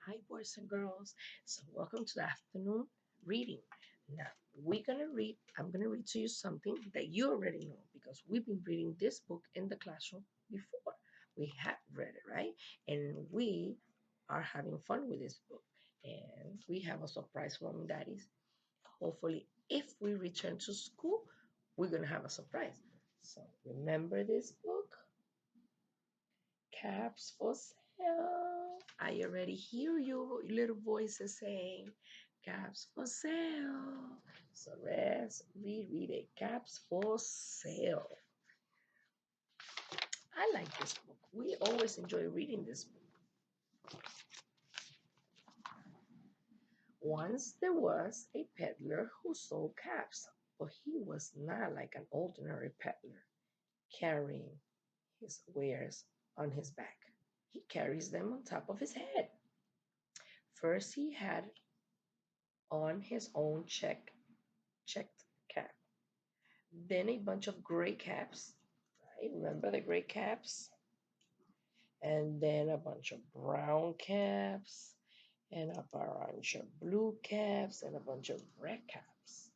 Hi, boys and girls. So, welcome to the afternoon reading. Now, I'm gonna read to you something that you already know because we've been reading this book in the classroom before. We have read it, right? And we are having fun with this book. And we have a surprise for mom daddies. Hopefully, if we return to school, we're gonna have a surprise. So, remember this book? Caps for sale. I already hear you little voices saying caps for sale. So let's reread it. Caps for sale. I like this book. We always enjoy reading this book. Once there was a peddler who sold caps, but he was not like an ordinary peddler carrying his wares on his back. He carries them on top of his head. First, he had on his own checked cap. Then a bunch of gray caps. Right? Remember the gray caps? And then a bunch of brown caps, and a bunch of blue caps, and a bunch of red caps.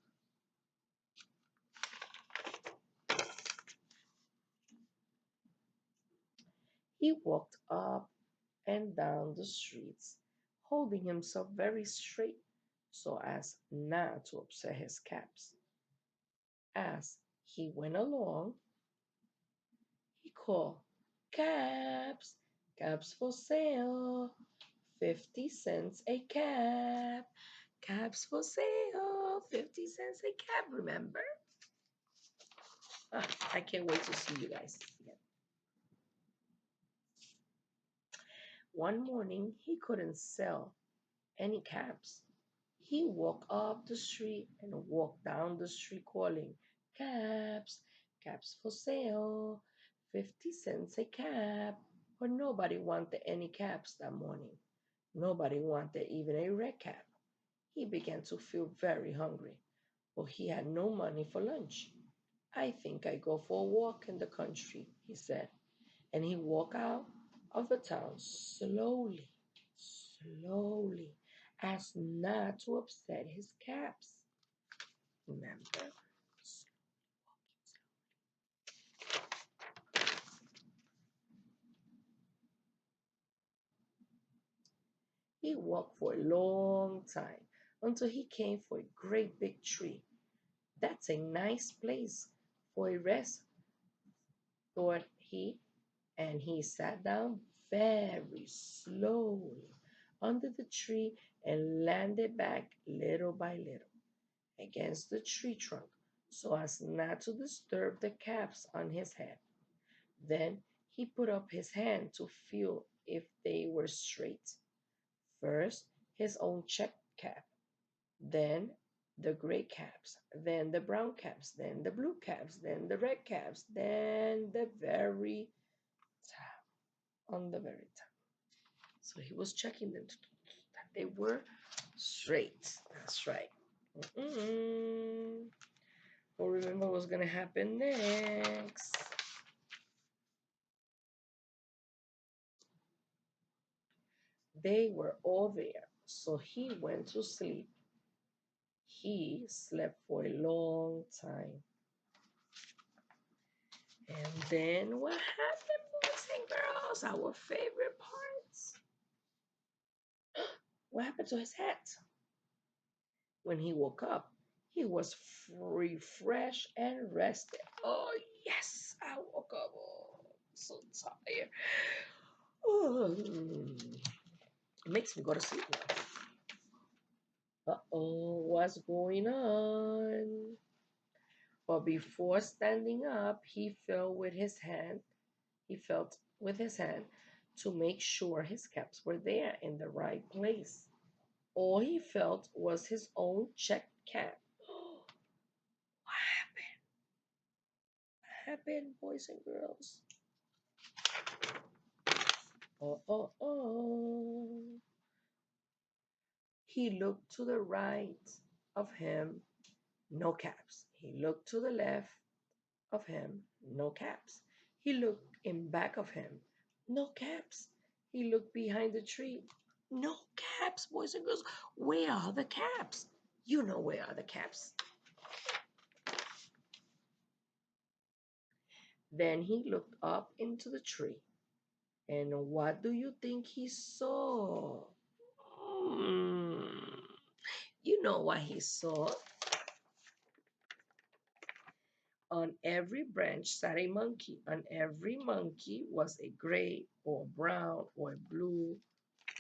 He walked up and down the streets, holding himself very straight so as not to upset his caps. As he went along, he called, Caps, caps for sale, 50 cents a cap. Caps for sale, 50 cents a cap, remember? I can't wait to see you guys again. One morning, he couldn't sell any caps. He walked up the street and walked down the street calling, Caps, caps for sale, 50 cents a cap. But nobody wanted any caps that morning. Nobody wanted even a red cap. He began to feel very hungry, but he had no money for lunch. I think I go for a walk in the country, he said, and he walked out of the town slowly, slowly, as not to upset his caps. Remember? He walked for a long time until he came for a great big tree. That's a nice place for a rest, thought he, and he sat down very slowly under the tree and landed back little by little against the tree trunk so as not to disturb the caps on his head. Then he put up his hand to feel if they were straight. First, his own checked cap, then the gray caps, then the brown caps, then the blue caps, then the red caps, then the very on the very top. So he was checking them that they were straight. That's right. Mm-mm. Well, remember what's going to happen next. They were all there. So he went to sleep. He slept for a long time. And then what happened, boys and girls? Our favorite parts. What happened to his hat? When he woke up, he was refreshed and rested. Oh, yes, I woke up. Oh, so tired. Oh, it makes me go to sleep now. Uh-oh, what's going on? But before standing up, he felt with his hand to make sure his caps were there in the right place. All he felt was his own checked cap. What happened, boys and girls? Oh, oh, oh. He looked to the right of him, no caps. He looked to the left of him, no caps. He looked in back of him, no caps. He looked behind the tree, No caps, boys and girls. Where are the caps? You know where are the caps. Then he looked up into the tree. And what do you think he saw? Hmm. You know what he saw. On every branch sat a monkey. On every monkey was a gray or brown or blue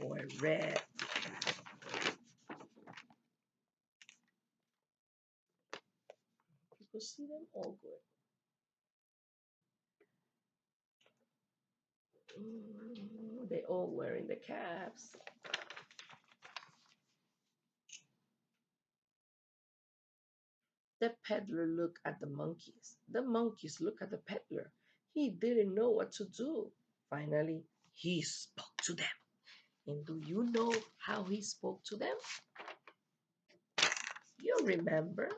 or red. You could see them all good. They all wearing the caps. The peddler looked at the monkeys. The monkeys looked at the peddler. He didn't know what to do. Finally, he spoke to them. And do you know how he spoke to them? You remember?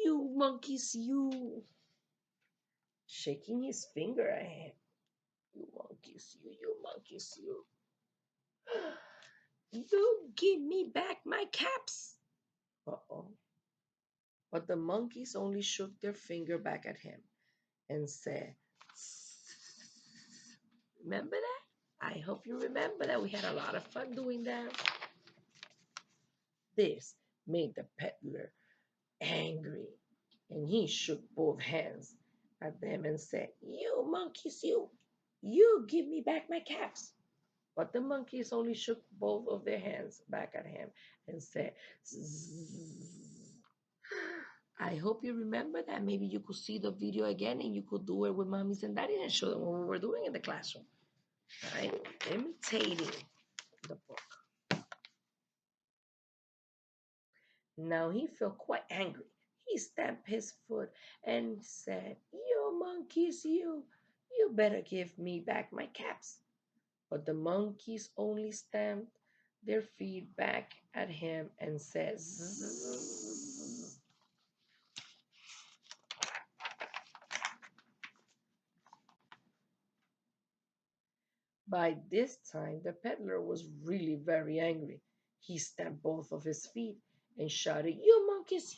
You monkeys, you. Shaking his finger at him. You monkeys, you monkeys, you. You give me back my caps. Uh-oh. But the monkeys only shook their finger back at him and said, remember that? I hope you remember that. We had a lot of fun doing that. This made the peddler angry, and he shook both hands at them and said, you monkeys, you give me back my caps. But the monkeys only shook both of their hands back at him and said, zzz. I hope you remember that. Maybe you could see the video again and you could do it with mommies and daddies and show them what we were doing in the classroom. Right? Imitating the book. Now he felt quite angry. He stamped his foot and said, you monkeys, you better give me back my caps. But the monkeys only stamped their feet back at him and said, zzz. By this time, the peddler was really very angry. He stamped both of his feet and shouted, you monkeys,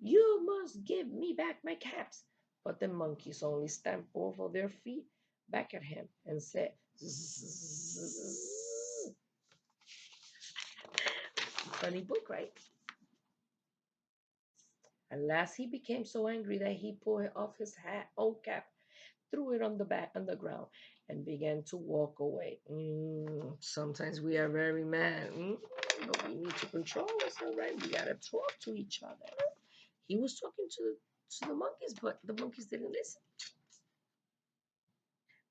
you must give me back my caps. But the monkeys only stamped both of their feet back at him and said, zzz. Funny book, right? At last he became so angry that he pulled off his old cap, threw it on the back on the ground, and began to walk away. Sometimes we are very mad, but we need to control ourselves, right? We gotta talk to each other. He was talking to the monkeys, but the monkeys didn't listen.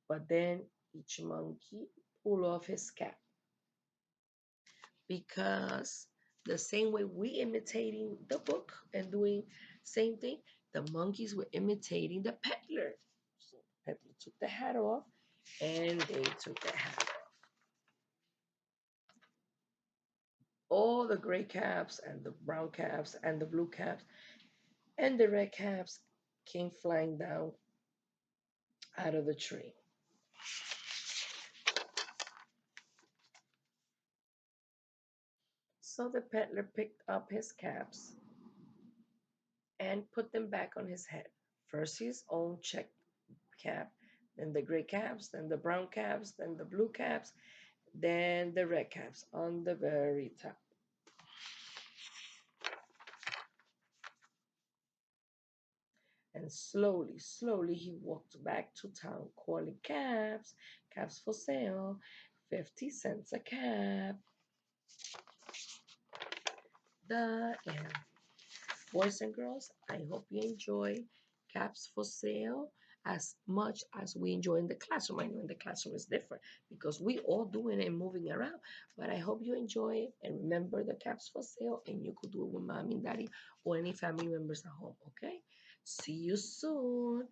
But then each monkey pulled off his cap because the same way we imitating the book and doing same thing, the monkeys were imitating the peddler. So the peddler took the hat off and they took the hat off. All the gray caps and the brown caps and the blue caps and the red caps came flying down out of the tree. So the peddler picked up his caps and put them back on his head. First his own check cap, then the gray caps, then the brown caps, then the blue caps, then the red caps on the very top. And slowly, slowly he walked back to town calling caps, caps for sale, 50 cents a cap. The end. Boys and girls, I hope you enjoy Caps for Sale as much as we enjoy in the classroom. I know in the classroom is different because we all doing and moving around, but I hope you enjoy it and remember the Caps for Sale and you could do it with mommy and daddy or any family members at home, okay? See you soon.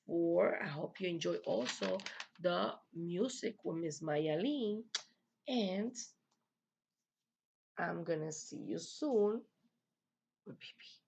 I hope you enjoy also the music with Miss Mayalene, and I'm gonna see you soon with Pipi.